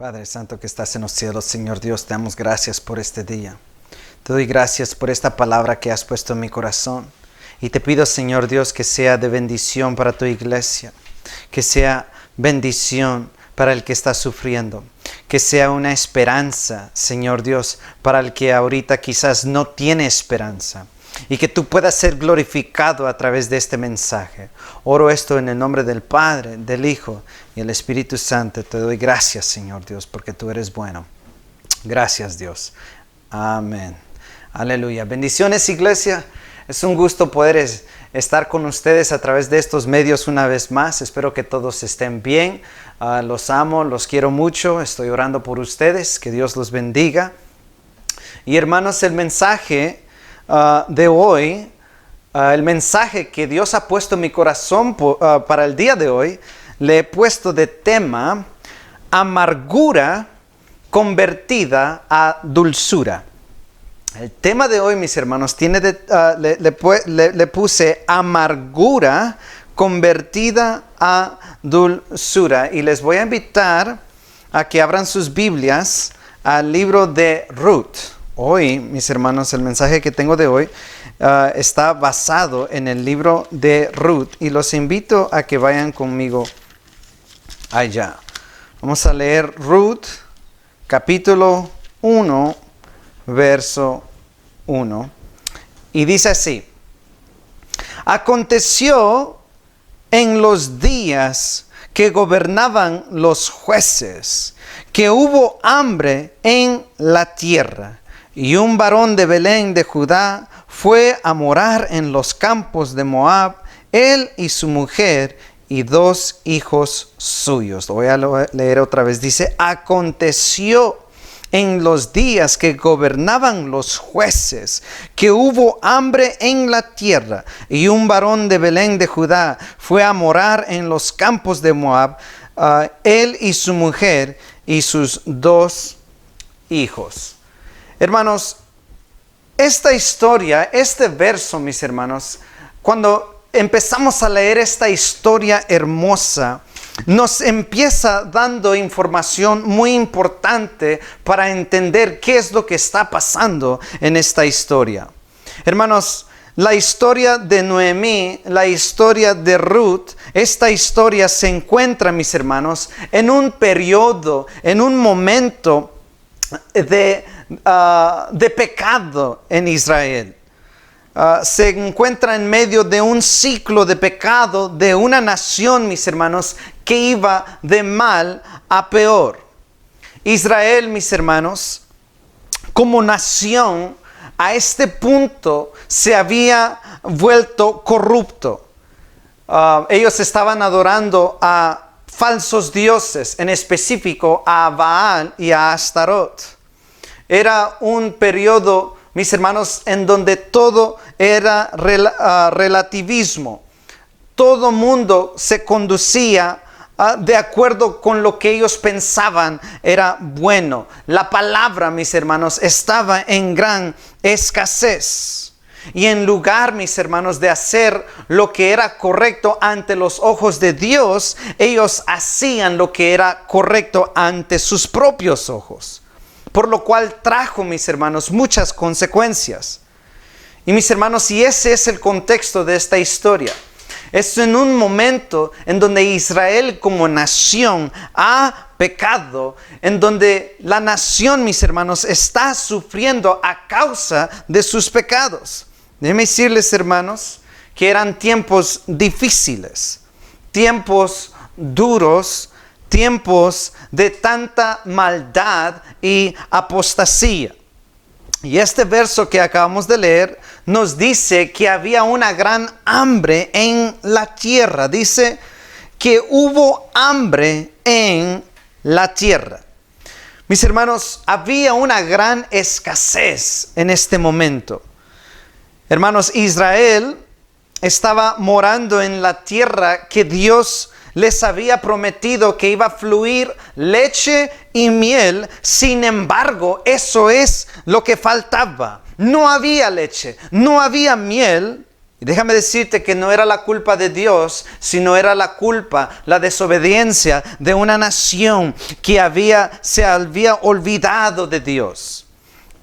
Padre Santo que estás en los cielos, Señor Dios, te damos gracias por este día. Te doy gracias por esta palabra que has puesto en mi corazón. Y te pido, Señor Dios, que sea de bendición para tu iglesia. Que sea bendición para el que está sufriendo. Que sea una esperanza, Señor Dios, para el que ahorita quizás no tiene esperanza. Y que tú puedas ser glorificado a través de este mensaje. Oro esto en el nombre del Padre, del Hijo y el Espíritu Santo. Te doy gracias, Señor Dios, porque tú eres bueno. Gracias, Dios. Amén. Aleluya. Bendiciones, iglesia. Es un gusto poder estar con ustedes a través de estos medios una vez más. Espero que todos estén bien. Los amo, los quiero mucho. Estoy orando por ustedes. Que Dios los bendiga. Y hermanos, el mensaje de hoy, el mensaje que Dios ha puesto en mi corazón para el día de hoy, le he puesto de tema amargura convertida a dulzura. El tema de hoy, mis hermanos, le puse amargura convertida a dulzura. Y les voy a invitar a que abran sus Biblias al libro de Ruth. Hoy, mis hermanos, el mensaje que tengo de hoy está basado en el libro de Ruth. Y los invito a que vayan conmigo allá. Vamos a leer Ruth, capítulo 1, verso 1. Y dice así: Aconteció en los días que gobernaban los jueces, que hubo hambre en la tierra. Y un varón de Belén de Judá fue a morar en los campos de Moab, él y su mujer y 2 hijos suyos. Lo voy a leer otra vez. Dice: aconteció en los días que gobernaban los jueces, que hubo hambre en la tierra, y un varón de Belén de Judá fue a morar en los campos de Moab, él y su mujer y sus 2 hijos. Hermanos, esta historia, este verso, mis hermanos, cuando empezamos a leer esta historia hermosa, nos empieza dando información muy importante para entender qué es lo que está pasando en esta historia. Hermanos, la historia de Noemí, la historia de Ruth, esta historia se encuentra, mis hermanos, en un periodo, en un momento de pecado en Israel. Se encuentra en medio de un ciclo de pecado de una nación, mis hermanos, que iba de mal a peor. Israel, mis hermanos, como nación, a este punto se había vuelto corrupto. Ellos estaban adorando a falsos dioses, en específico a Baal y a Astarot. Era un periodo, mis hermanos, en donde todo era relativismo. Todo mundo se conducía de acuerdo con lo que ellos pensaban era bueno. La palabra, mis hermanos, estaba en gran escasez. Y en lugar, mis hermanos, de hacer lo que era correcto ante los ojos de Dios, ellos hacían lo que era correcto ante sus propios ojos. Por lo cual trajo, mis hermanos, muchas consecuencias. Y mis hermanos, y ese es el contexto de esta historia. Es en un momento en donde Israel como nación ha pecado, en donde la nación, mis hermanos, está sufriendo a causa de sus pecados. Déjenme decirles, hermanos, que eran tiempos difíciles, tiempos duros, tiempos de tanta maldad y apostasía. Y este verso que acabamos de leer nos dice que había una gran hambre en la tierra. Dice que hubo hambre en la tierra. Mis hermanos, había una gran escasez en este momento. Hermanos, Israel estaba morando en la tierra que Dios les había prometido que iba a fluir leche y miel. Sin embargo, eso es lo que faltaba. No había leche, no había miel Y déjame decirte que no era la culpa de Dios, sino era la culpa, la desobediencia de una nación que se había olvidado de Dios.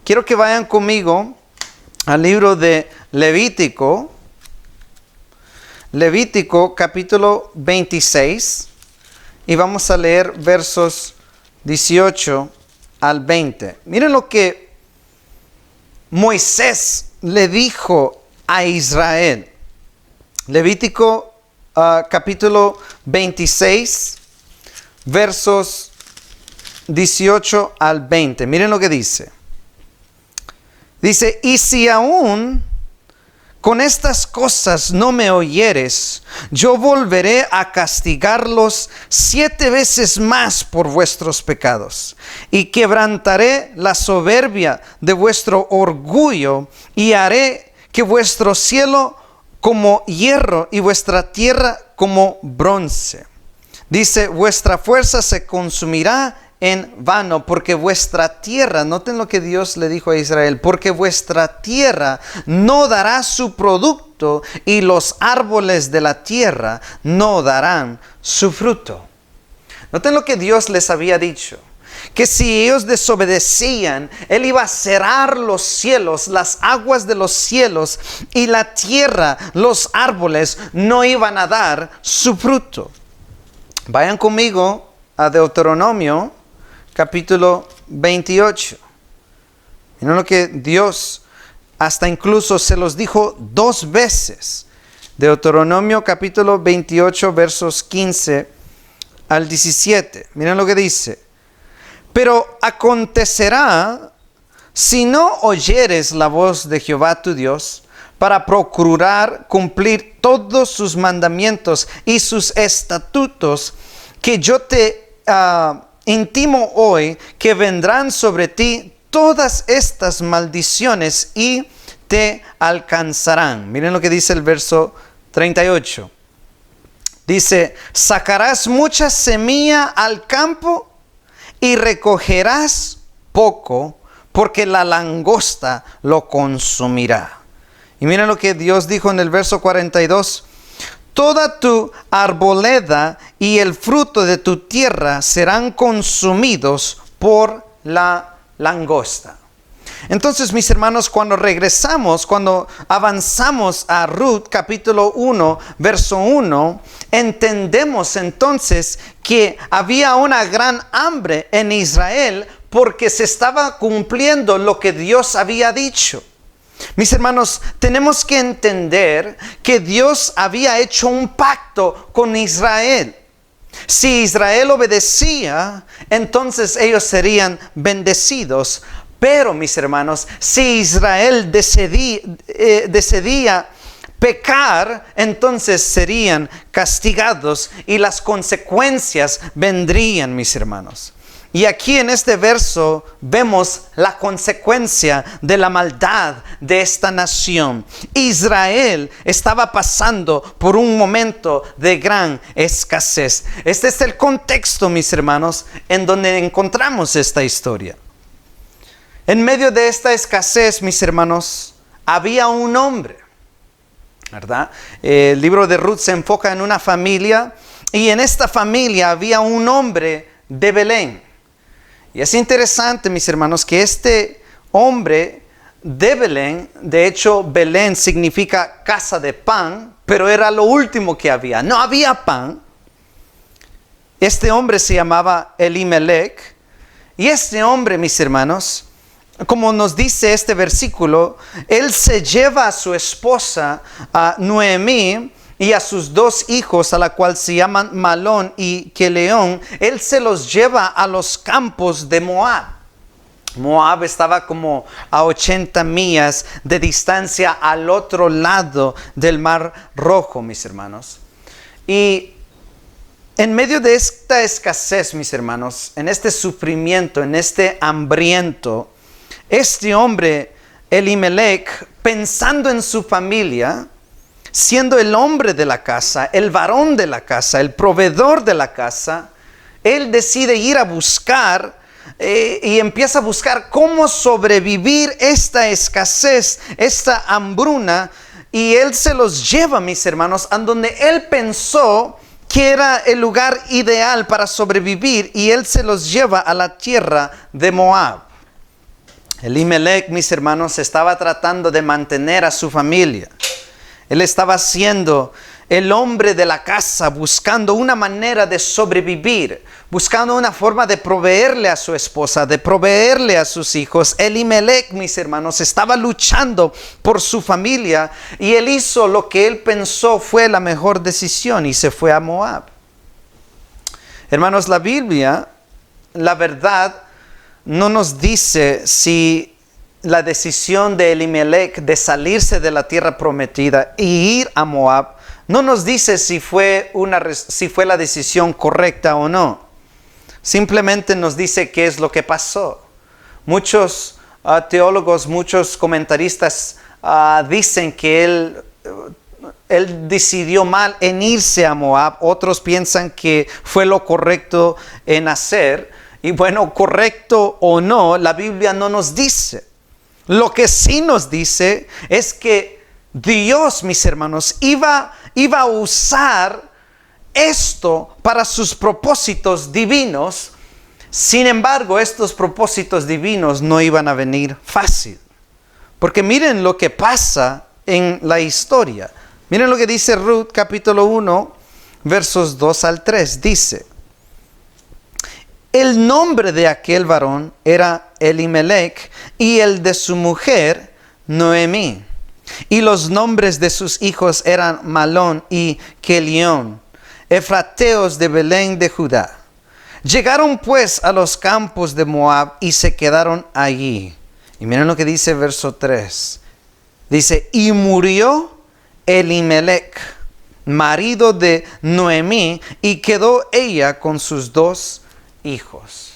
Quiero que vayan conmigo al libro de Levítico. Levítico capítulo 26. Y vamos a leer versos 18 al 20. Miren lo que Moisés le dijo a Israel. Levítico capítulo 26, versos 18 al 20. Miren lo que dice. Dice, y si aún con estas cosas no me oyeres, yo volveré a castigarlos 7 veces más por vuestros pecados, y quebrantaré la soberbia de vuestro orgullo, y haré que vuestro cielo como hierro y vuestra tierra como bronce. Dice, vuestra fuerza se consumirá en vano, porque vuestra tierra, noten lo que Dios le dijo a Israel, porque vuestra tierra no dará su producto y los árboles de la tierra no darán su fruto. Noten lo que Dios les había dicho, que si ellos desobedecían, Él iba a cerrar los cielos, las aguas de los cielos, y la tierra, los árboles no iban a dar su fruto. Vayan conmigo a Deuteronomio capítulo 28. Miren lo que Dios hasta incluso se los dijo 2 veces. Deuteronomio capítulo 28 versos 15 al 17. Miren lo que dice. Pero acontecerá, si no oyeres la voz de Jehová tu Dios, para procurar cumplir todos sus mandamientos y sus estatutos, que yo te intimo hoy, que vendrán sobre ti todas estas maldiciones y te alcanzarán. Miren lo que dice el verso 38. Dice, sacarás mucha semilla al campo y recogerás poco, porque la langosta lo consumirá. Y miren lo que Dios dijo en el verso 42. Toda tu arboleda y el fruto de tu tierra serán consumidos por la langosta. Entonces, mis hermanos, cuando avanzamos a Ruth capítulo 1, verso 1, entendemos entonces que había una gran hambre en Israel porque se estaba cumpliendo lo que Dios había dicho. Mis hermanos, tenemos que entender que Dios había hecho un pacto con Israel. Si Israel obedecía, entonces ellos serían bendecidos. Pero, mis hermanos, si Israel decidía pecar, entonces serían castigados y las consecuencias vendrían, mis hermanos. Y aquí en este verso vemos la consecuencia de la maldad de esta nación. Israel estaba pasando por un momento de gran escasez. Este es el contexto, mis hermanos, en donde encontramos esta historia. En medio de esta escasez, mis hermanos, había un hombre, ¿verdad? El libro de Ruth se enfoca en una familia, y en esta familia había un hombre de Belén. Y es interesante, mis hermanos, que este hombre de Belén, de hecho Belén significa casa de pan, pero era lo último que había. No había pan. Este hombre se llamaba Elimelech. Y este hombre, mis hermanos, como nos dice este versículo, él se lleva a su esposa, a Noemí, y a sus 2 hijos, a la cual se llaman Malón y Queleón, él se los lleva a los campos de Moab. Moab estaba como a 80 millas de distancia al otro lado del Mar Rojo, mis hermanos. Y en medio de esta escasez, mis hermanos, en este sufrimiento, en este hambriento, este hombre, Elimelech, pensando en su familia, siendo el hombre de la casa, el varón de la casa, el proveedor de la casa, él decide ir a buscar y empieza a buscar cómo sobrevivir esta escasez, esta hambruna. y él se los lleva, mis hermanos, a donde él pensó que era el lugar ideal para sobrevivir, y él se los lleva a la tierra de Moab. Elimelech, mis hermanos, estaba tratando de mantener a su familia. Él estaba siendo el hombre de la casa, buscando una manera de sobrevivir, buscando una forma de proveerle a su esposa, de proveerle a sus hijos. Elimelech, mis hermanos, estaba luchando por su familia, y él hizo lo que él pensó fue la mejor decisión y se fue a Moab. Hermanos, la Biblia, la verdad, no nos dice si la decisión de Elimelech de salirse de la tierra prometida e ir a Moab, no nos dice si fue la decisión correcta o no. Simplemente nos dice qué es lo que pasó. Muchos teólogos, muchos comentaristas dicen que él decidió mal en irse a Moab. Otros piensan que fue lo correcto en hacer. Y bueno, correcto o no, la Biblia no nos dice. Lo que sí nos dice es que Dios, mis hermanos, iba a usar esto para sus propósitos divinos. Sin embargo, estos propósitos divinos no iban a venir fácil. Porque miren lo que pasa en la historia. Miren lo que dice Ruth capítulo 1, versos 2 al 3. Dice: el nombre de aquel varón era Elimelech, y el de su mujer Noemí. Y los nombres de sus hijos eran Malón y Kelión, efrateos de Belén de Judá. Llegaron pues a los campos de Moab y se quedaron allí. Y miren lo que dice verso 3. Dice: y murió Elimelech, marido de Noemí, y quedó ella con sus 2 hijos.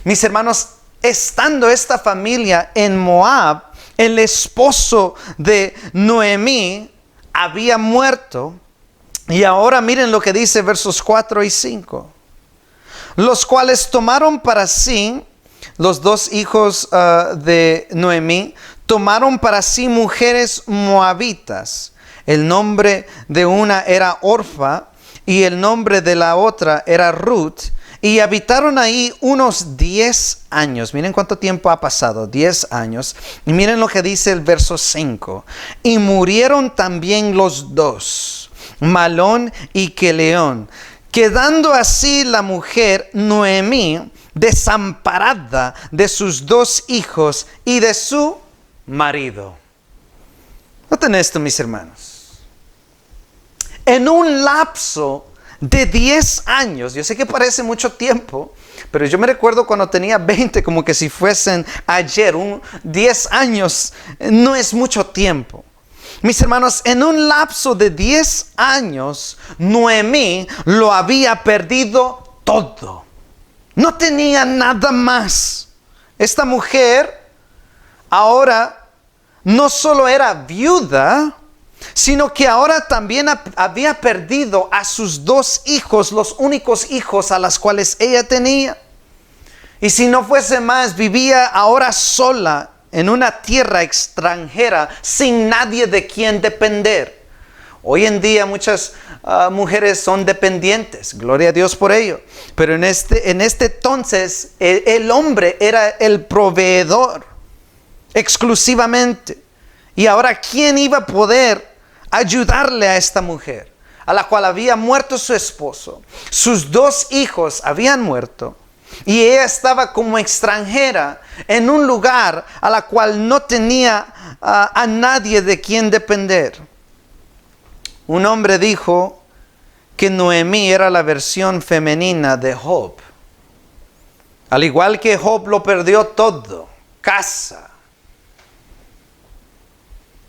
Mis hermanos, estando esta familia en Moab, el esposo de Noemí había muerto. Y ahora miren lo que dice versos 4 y 5. Los cuales tomaron para sí, los 2 hijos de Noemí, tomaron para sí mujeres moabitas. El nombre de una era Orfa y el nombre de la otra era Ruth. Y habitaron ahí unos 10 años. Miren cuánto tiempo ha pasado, 10 años. Y miren lo que dice el verso 5. Y murieron también los 2, Malón y Kelión, quedando así la mujer Noemí desamparada de sus 2 hijos y de su marido. Noten esto, mis hermanos. En un lapso de 10 años, yo sé que parece mucho tiempo, pero yo me recuerdo cuando tenía 20, como que si fuesen ayer. 10 años no es mucho tiempo. Mis hermanos, en un lapso de 10 años, Noemí lo había perdido todo. No tenía nada más. Esta mujer ahora no solo era viuda, sino que ahora también había perdido a sus 2 hijos, los únicos hijos a los cuales ella tenía. Y si no fuese más, vivía ahora sola en una tierra extranjera, sin nadie de quien depender. Hoy en día muchas mujeres son dependientes, gloria a Dios por ello. Pero en este entonces el hombre era el proveedor exclusivamente. Y ahora, ¿quién iba a poder ayudarle a esta mujer, a la cual había muerto su esposo? Sus 2 hijos habían muerto y ella estaba como extranjera en un lugar a la cual no tenía a nadie de quien depender. Un hombre dijo que Noemí era la versión femenina de Job. Al igual que Job lo perdió todo: casa,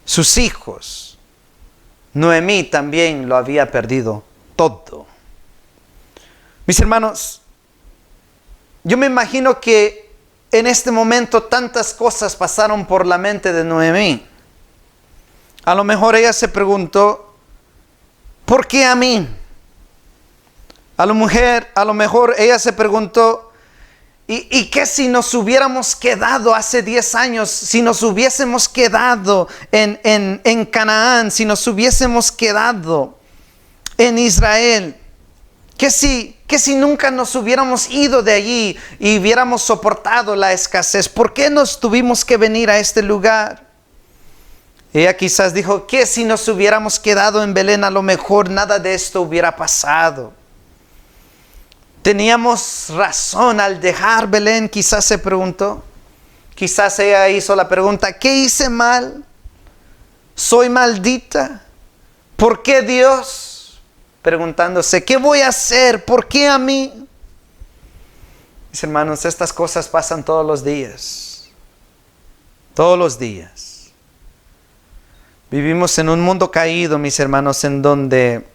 sus hijos. Noemí también lo había perdido todo. Mis hermanos, yo me imagino que en este momento tantas cosas pasaron por la mente de Noemí. A lo mejor ella se preguntó: ¿por qué a mí? A lo mejor ella se preguntó: ¿Y qué si nos hubiéramos quedado hace 10 años? Si nos hubiésemos quedado en Canaán, si nos hubiésemos quedado en Israel. ¿Qué si nunca nos hubiéramos ido de allí y hubiéramos soportado la escasez? ¿Por qué nos tuvimos que venir a este lugar? Ella quizás dijo, ¿qué si nos hubiéramos quedado en Belén? A lo mejor nada de esto hubiera pasado. Teníamos razón al dejar Belén, quizás se preguntó. Quizás ella hizo la pregunta, ¿qué hice mal? ¿Soy maldita? ¿Por qué Dios? Preguntándose, ¿qué voy a hacer? ¿Por qué a mí? Mis hermanos, estas cosas pasan todos los días. Todos los días. Vivimos en un mundo caído, mis hermanos, en donde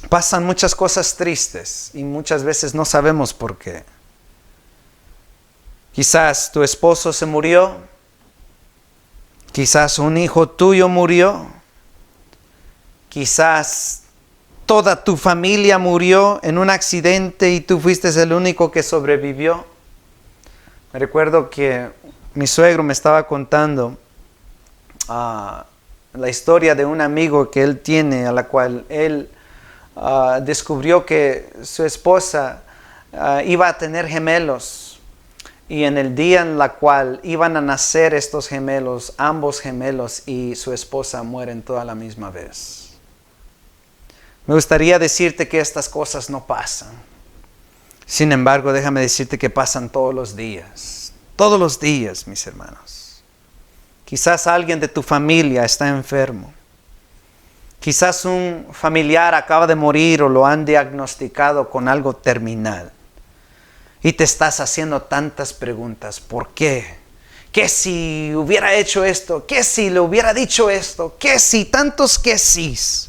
pasan muchas cosas tristes y muchas veces no sabemos por qué. Quizás tu esposo se murió. Quizás un hijo tuyo murió. Quizás toda tu familia murió en un accidente y tú fuiste el único que sobrevivió. Me recuerdo que mi suegro me estaba contando la historia de un amigo que él tiene, a la cual él descubrió que su esposa iba a tener gemelos, y en el día en la cual iban a nacer estos gemelos, ambos gemelos y su esposa mueren toda la misma vez. Me gustaría decirte que estas cosas no pasan. Sin embargo, déjame decirte que pasan todos los días, mis hermanos. Quizás alguien de tu familia está enfermo. Quizás un familiar acaba de morir o lo han diagnosticado con algo terminal. Y te estás haciendo tantas preguntas. ¿Por qué? ¿Qué si hubiera hecho esto? ¿Qué si le hubiera dicho esto? ¿Qué si? Tantos qué sís.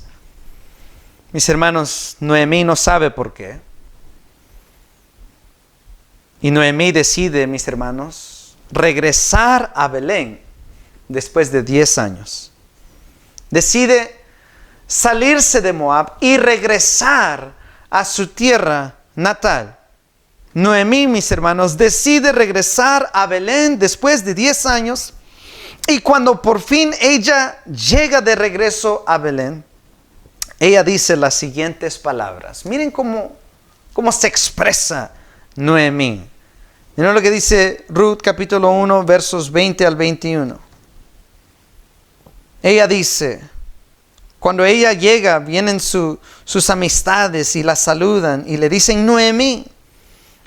Mis hermanos, Noemí no sabe por qué. Y Noemí decide, mis hermanos, regresar a Belén después de 10 años. Decide salirse de Moab y regresar a su tierra natal. Noemí, mis hermanos, decide regresar a Belén después de 10 años. Y cuando por fin ella llega de regreso a Belén, ella dice las siguientes palabras. Miren cómo se expresa Noemí. Miren lo que dice Ruth capítulo 1 versos 20 al 21. Ella dice, cuando ella llega, vienen sus amistades y la saludan y le dicen Noemí.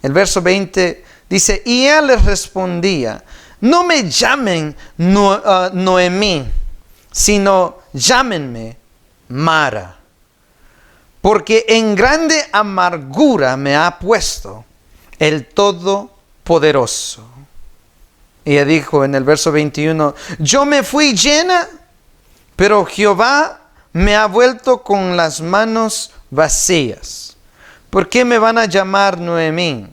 El verso 20 dice, y ella les respondía, no me llamen Noemí, sino llámenme Mara, porque en grande amargura me ha puesto el Todopoderoso. Ella dijo en el verso 21, yo me fui llena, pero Jehová me ha vuelto con las manos vacías. ¿Por qué me van a llamar Noemí?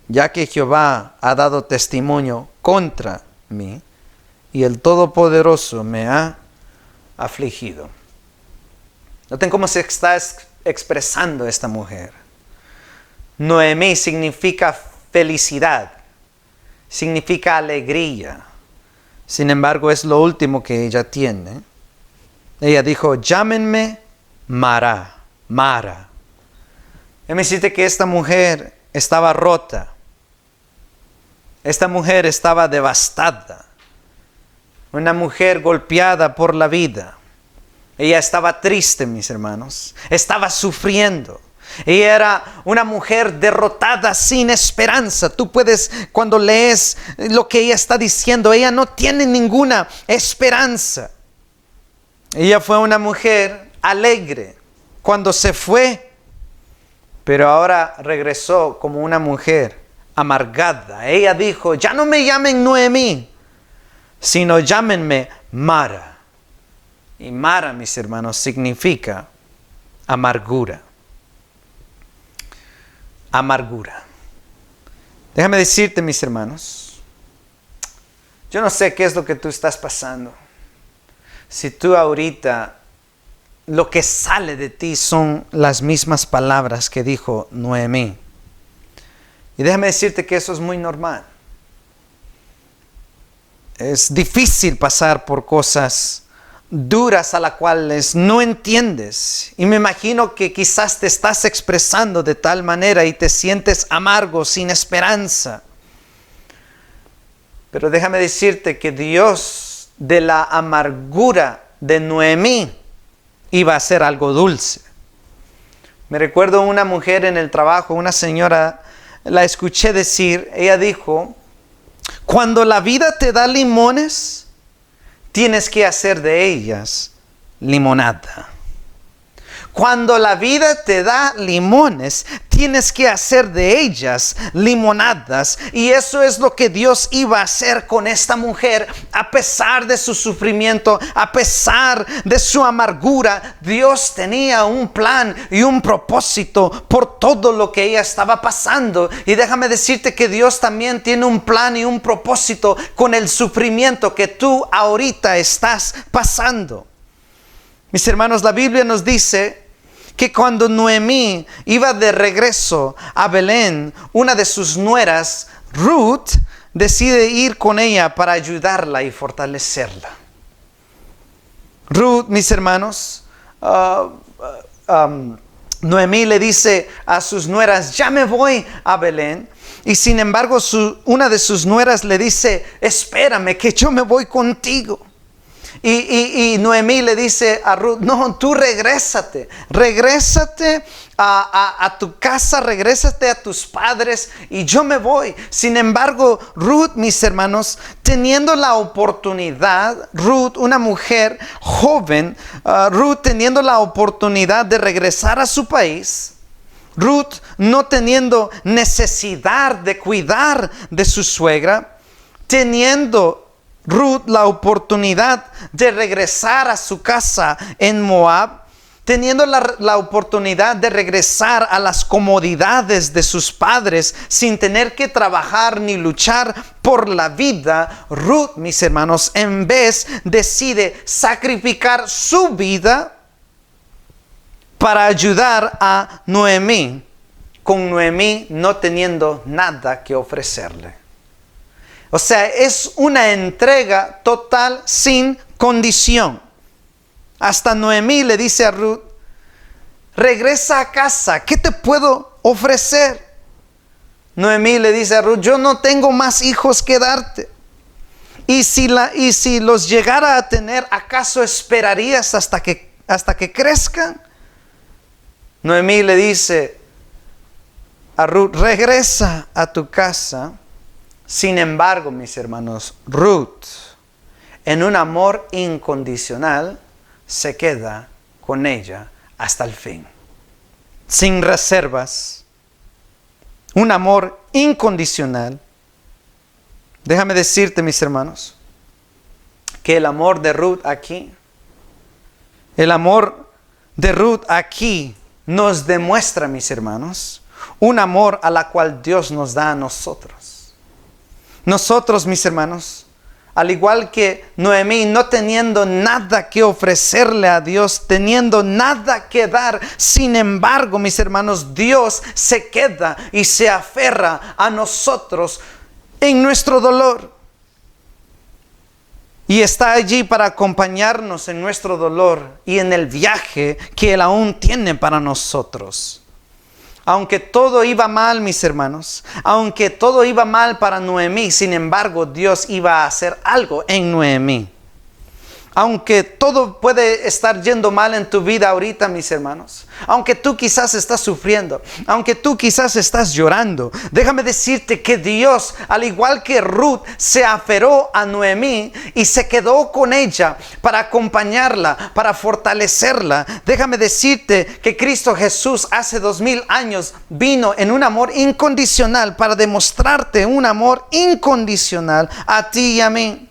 Ya que Jehová ha dado testimonio contra mí y el Todopoderoso me ha afligido. Noten cómo se está expresando esta mujer. Noemí significa felicidad, significa alegría. Sin embargo, es lo último que ella tiene. Ella dijo, llámenme Mara. Déjame decirte que esta mujer estaba rota. Esta mujer estaba devastada. Una mujer golpeada por la vida. Ella estaba triste, mis hermanos. Estaba sufriendo. Ella era una mujer derrotada, sin esperanza. Tú puedes, cuando lees lo que ella está diciendo, ella no tiene ninguna esperanza. Ella fue una mujer alegre cuando se fue, pero ahora regresó como una mujer amargada. Ella dijo, ya no me llamen Noemí, sino llámenme Mara. Y Mara, mis hermanos, significa amargura. Amargura. Déjame decirte, mis hermanos, yo no sé qué es lo que tú estás pasando. Si tú ahorita lo que sale de ti son las mismas palabras que dijo Noemí. Y déjame decirte que eso es muy normal. Es difícil pasar por cosas duras a las cuales no entiendes. Y me imagino que quizás te estás expresando de tal manera y te sientes amargo, sin esperanza. Pero déjame decirte que Dios, de la amargura de Noemí, iba a hacer algo dulce. Me recuerdo una mujer en el trabajo, una señora, la escuché decir, ella dijo: cuando la vida te da limones, tienes que hacer de ellas limonada. Cuando la vida te da limones, tienes que hacer de ellas limonadas. Y eso es lo que Dios iba a hacer con esta mujer. A pesar de su sufrimiento, a pesar de su amargura, Dios tenía un plan y un propósito por todo lo que ella estaba pasando. Y déjame decirte que Dios también tiene un plan y un propósito con el sufrimiento que tú ahorita estás pasando. Mis hermanos, la Biblia nos dice que cuando Noemí iba de regreso a Belén, una de sus nueras, Ruth, decide ir con ella para ayudarla y fortalecerla. Ruth, mis hermanos, Noemí le dice a sus nueras: ya me voy a Belén. Y sin embargo, una de sus nueras le dice: espérame, que yo me voy contigo. Y Noemí le dice a Ruth: no, tú regrésate a tu casa, regrésate a tus padres y yo me voy. Sin embargo, Ruth, mis hermanos, teniendo la oportunidad, Ruth, una mujer joven, Ruth teniendo la oportunidad de regresar a su país, Ruth no teniendo necesidad de cuidar de su suegra, teniendo Ruth la oportunidad de regresar a su casa en Moab, teniendo la oportunidad de regresar a las comodidades de sus padres sin tener que trabajar ni luchar por la vida, Ruth, mis hermanos, en vez decide sacrificar su vida para ayudar a Noemí, con Noemí no teniendo nada que ofrecerle. O sea, es una entrega total sin condición. Hasta Noemí le dice a Ruth: regresa a casa, ¿qué te puedo ofrecer? Noemí le dice a Ruth: yo no tengo más hijos que darte. Y si los llegara a tener, ¿acaso esperarías hasta que crezcan? Noemí le dice a Ruth: regresa a tu casa. Sin embargo, mis hermanos, Ruth, en un amor incondicional, se queda con ella hasta el fin. Sin reservas. Un amor incondicional. Déjame decirte, mis hermanos, que el amor de Ruth aquí nos demuestra, mis hermanos, un amor a la cual Dios nos da a nosotros. Nosotros, mis hermanos, al igual que Noemí, no teniendo nada que ofrecerle a Dios, teniendo nada que dar, sin embargo, mis hermanos, Dios se queda y se aferra a nosotros en nuestro dolor. Y está allí para acompañarnos en nuestro dolor y en el viaje que Él aún tiene para nosotros. Aunque todo iba mal, mis hermanos, aunque todo iba mal para Noemí, sin embargo, Dios iba a hacer algo en Noemí. Aunque todo puede estar yendo mal en tu vida ahorita, mis hermanos, aunque tú quizás estás sufriendo, aunque tú quizás estás llorando, déjame decirte que Dios, al igual que Ruth, se aferró a Noemí y se quedó con ella para acompañarla, para fortalecerla. Déjame decirte que Cristo Jesús hace 2000 años vino en un amor incondicional para demostrarte un amor incondicional a ti y a mí,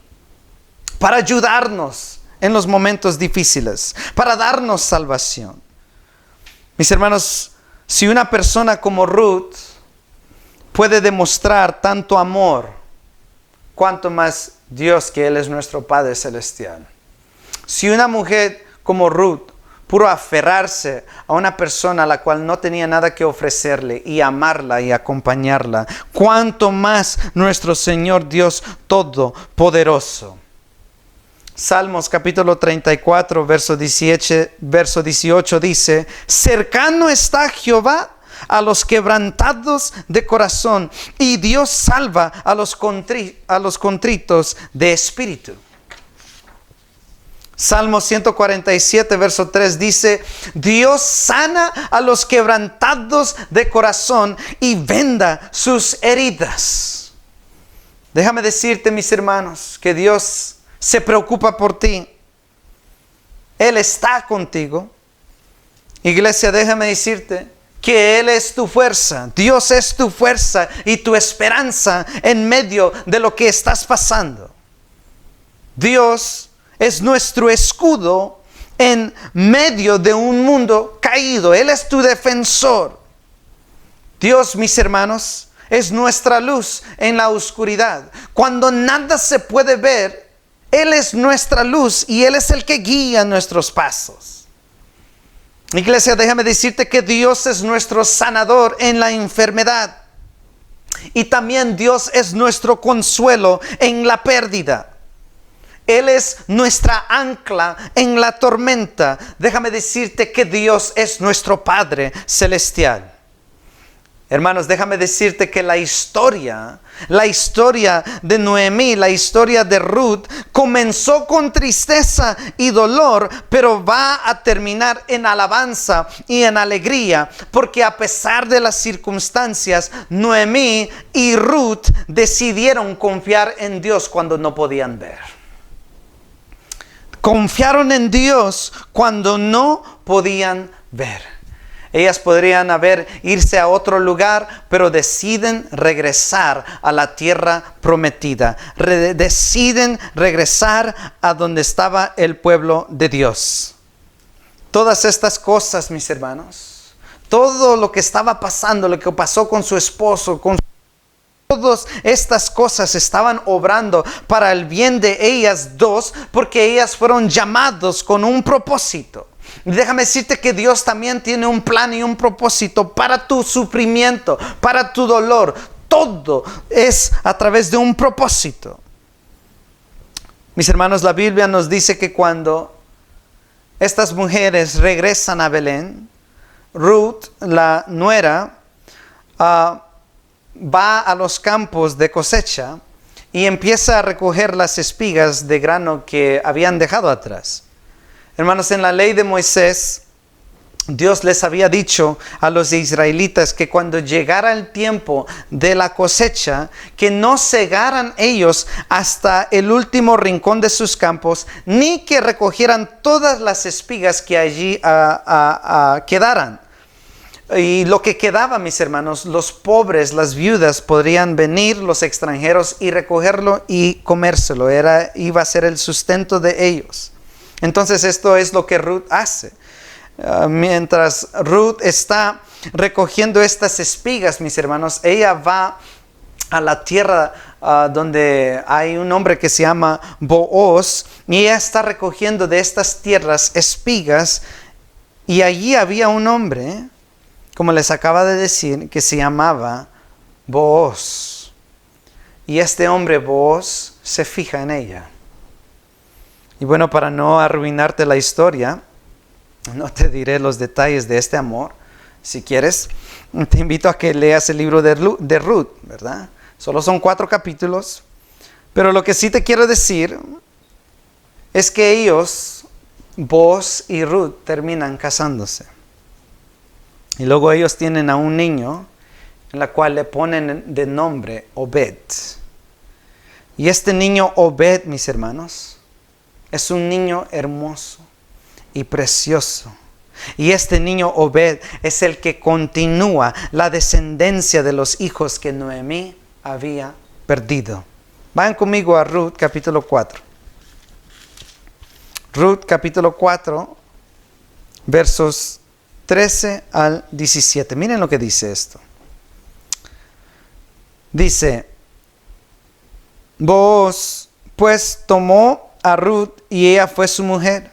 para ayudarnos en los momentos difíciles, para darnos salvación. Mis hermanos, si una persona como Ruth puede demostrar tanto amor, cuanto más Dios, que Él es nuestro Padre Celestial. Si una mujer como Ruth puro aferrarse a una persona a la cual no tenía nada que ofrecerle y amarla y acompañarla, cuánto más nuestro Señor Dios Todopoderoso. Salmos capítulo 34, verso 18 dice: cercano está Jehová a los quebrantados de corazón, y Dios salva a los contritos de espíritu. Salmo 147, verso 3 dice: Dios sana a los quebrantados de corazón y venda sus heridas. Déjame decirte, mis hermanos, que Dios se preocupa por ti. Él está contigo. Iglesia, déjame decirte que Él es tu fuerza. Dios es tu fuerza y tu esperanza en medio de lo que estás pasando. Dios es nuestro escudo en medio de un mundo caído. Él es tu defensor. Dios, mis hermanos, es nuestra luz en la oscuridad. Cuando nada se puede ver, Él es nuestra luz y Él es el que guía nuestros pasos. Iglesia, déjame decirte que Dios es nuestro sanador en la enfermedad. Y también Dios es nuestro consuelo en la pérdida. Él es nuestra ancla en la tormenta. Déjame decirte que Dios es nuestro Padre celestial. Hermanos, déjame decirte que la historia de Noemí, la historia de Ruth, comenzó con tristeza y dolor, pero va a terminar en alabanza y en alegría, porque a pesar de las circunstancias, Noemí y Ruth decidieron confiar en Dios cuando no podían ver. Confiaron en Dios cuando no podían ver. Ellas podrían irse a otro lugar, pero deciden regresar a la tierra prometida. Deciden regresar a donde estaba el pueblo de Dios. Todas estas cosas, mis hermanos, todo lo que estaba pasando, lo que pasó con su esposo, todas estas cosas estaban obrando para el bien de ellas dos, porque ellas fueron llamados con un propósito. Y déjame decirte que Dios también tiene un plan y un propósito para tu sufrimiento, para tu dolor. Todo es a través de un propósito. Mis hermanos, la Biblia nos dice que cuando estas mujeres regresan a Belén, Ruth, la nuera, va a los campos de cosecha y empieza a recoger las espigas de grano que habían dejado atrás. Hermanos, en la ley de Moisés, Dios les había dicho a los israelitas que cuando llegara el tiempo de la cosecha, que no cegaran ellos hasta el último rincón de sus campos, ni que recogieran todas las espigas que allí quedaran. Y lo que quedaba, mis hermanos, los pobres, las viudas, podrían venir, los extranjeros, y recogerlo y comérselo. Iba a ser el sustento de ellos. Entonces esto es lo que Ruth hace. Mientras Ruth está recogiendo estas espigas, mis hermanos, ella va a la tierra donde hay un hombre que se llama Booz, y ella está recogiendo de estas tierras espigas, y allí había un hombre, como les acaba de decir, que se llamaba Booz. Y este hombre Booz se fija en ella. Y bueno, para no arruinarte la historia, no te diré los detalles de este amor. Si quieres, te invito a que leas el libro de Ruth, ¿verdad? Solo son 4 capítulos. Pero lo que sí te quiero decir es que ellos, Booz y Ruth, terminan casándose. Y luego ellos tienen a un niño, en la cual le ponen de nombre Obed. Y este niño Obed, mis hermanos, es un niño hermoso y precioso. Y este niño Obed es el que continúa la descendencia de los hijos que Noemí había perdido. Vayan conmigo a Ruth capítulo 4. Ruth capítulo 4, versos 13 al 17. Miren lo que dice esto. Dice: Booz pues tomó a Ruth y ella fue su mujer.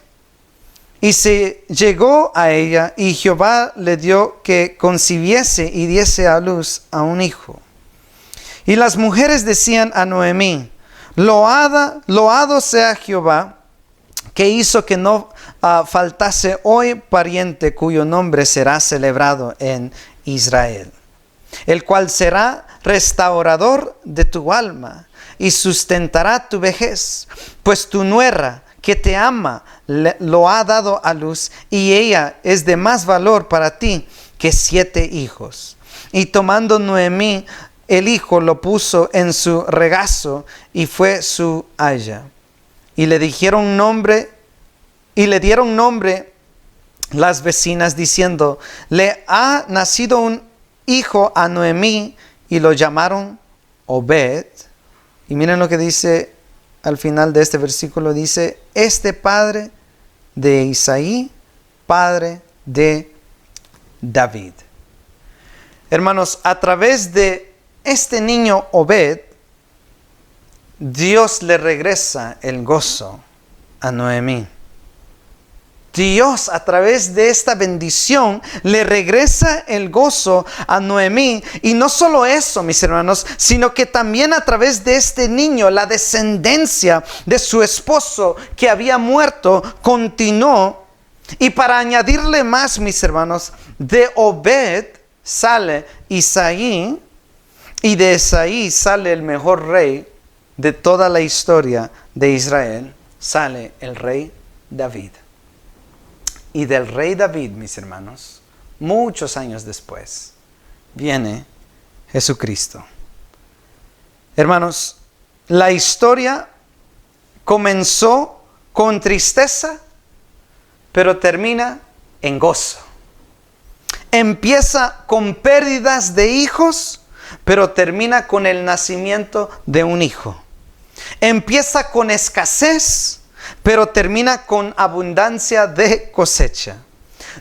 Y se llegó a ella, y Jehová le dio que concibiese y diese a luz a un hijo. Y las mujeres decían a Noemí: loado sea Jehová, que hizo que no faltase hoy pariente cuyo nombre será celebrado en Israel, el cual será restaurador de tu alma y sustentará tu vejez, pues tu nuera que te ama lo ha dado a luz, y ella es de más valor para ti que 7 hijos. Y tomando Noemí el hijo, lo puso en su regazo y fue su haya. Y le dieron nombre las vecinas diciendo: le ha nacido un hijo a Noemí, y lo llamaron Obed. Y miren lo que dice al final de este versículo, dice: este padre de Isaí, padre de David. Hermanos, a través de este niño Obed, Dios le regresa el gozo a Noemí. Dios, a través de esta bendición, le regresa el gozo a Noemí. Y no solo eso, mis hermanos, sino que también a través de este niño, la descendencia de su esposo que había muerto continuó. Y para añadirle más, mis hermanos, de Obed sale Isaí, y de Isaí sale el mejor rey de toda la historia de Israel, sale el rey David. Y del rey David, mis hermanos, muchos años después, viene Jesucristo. Hermanos, la historia comenzó con tristeza, pero termina en gozo. Empieza con pérdidas de hijos, pero termina con el nacimiento de un hijo. Empieza con escasez, pero termina con abundancia de cosecha.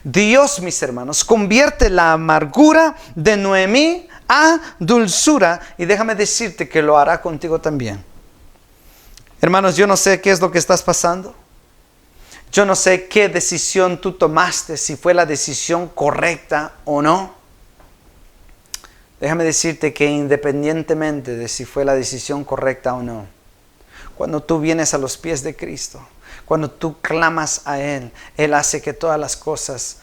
Dios, mis hermanos, convierte la amargura de Noemí a dulzura, y déjame decirte que lo hará contigo también. Hermanos, yo no sé qué es lo que estás pasando. Yo no sé qué decisión tú tomaste, si fue la decisión correcta o no. Déjame decirte que independientemente de si fue la decisión correcta o no, cuando tú vienes a los pies de Cristo, cuando tú clamas a Él, Él hace que todas las cosas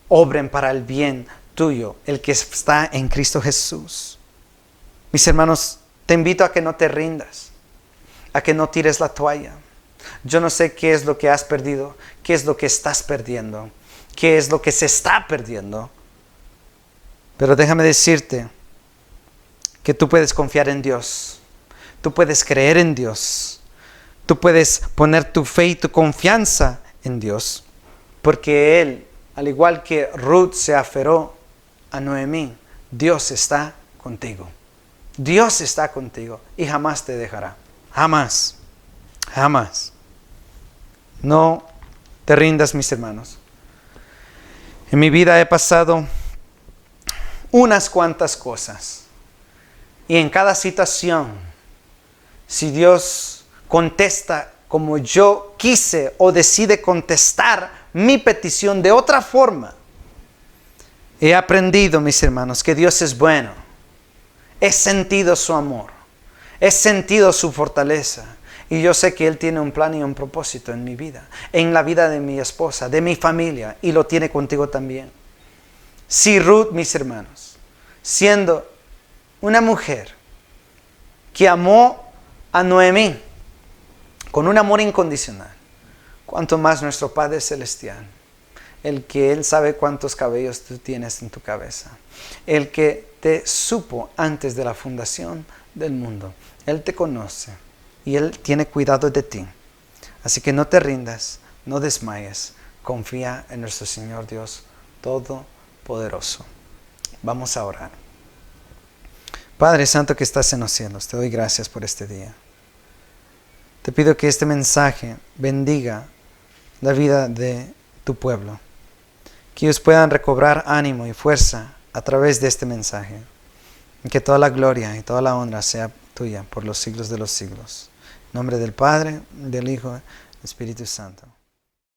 obren para el bien tuyo, el que está en Cristo Jesús. Mis hermanos, te invito a que no te rindas, a que no tires la toalla. Yo no sé qué es lo que has perdido, qué es lo que estás perdiendo, qué es lo que se está perdiendo. Pero déjame decirte que tú puedes confiar en Dios. Tú puedes creer en Dios. Tú puedes poner tu fe y tu confianza en Dios. Porque Él, al igual que Ruth se aferró a Noemí, Dios está contigo. Dios está contigo y jamás te dejará. Jamás. Jamás. No te rindas, mis hermanos. En mi vida he pasado unas cuantas cosas. Y en cada situación, si Dios contesta como yo quise o decide contestar mi petición de otra forma, he aprendido, mis hermanos, que Dios es bueno. He sentido su amor. He sentido su fortaleza. Y yo sé que Él tiene un plan y un propósito en mi vida, en la vida de mi esposa, de mi familia, y lo tiene contigo también. Si Ruth, mis hermanos, siendo una mujer que amó a Noemí con un amor incondicional, cuanto más nuestro Padre Celestial, el que Él sabe cuántos cabellos tú tienes en tu cabeza, el que te supo antes de la fundación del mundo, Él te conoce y Él tiene cuidado de ti. Así que no te rindas, no desmayes, confía en nuestro Señor Dios Todopoderoso. Vamos a orar. Padre Santo que estás en los cielos, te doy gracias por este día. Te pido que este mensaje bendiga la vida de tu pueblo, que ellos puedan recobrar ánimo y fuerza a través de este mensaje, y que toda la gloria y toda la honra sea tuya por los siglos de los siglos. En nombre del Padre, del Hijo, del Espíritu Santo.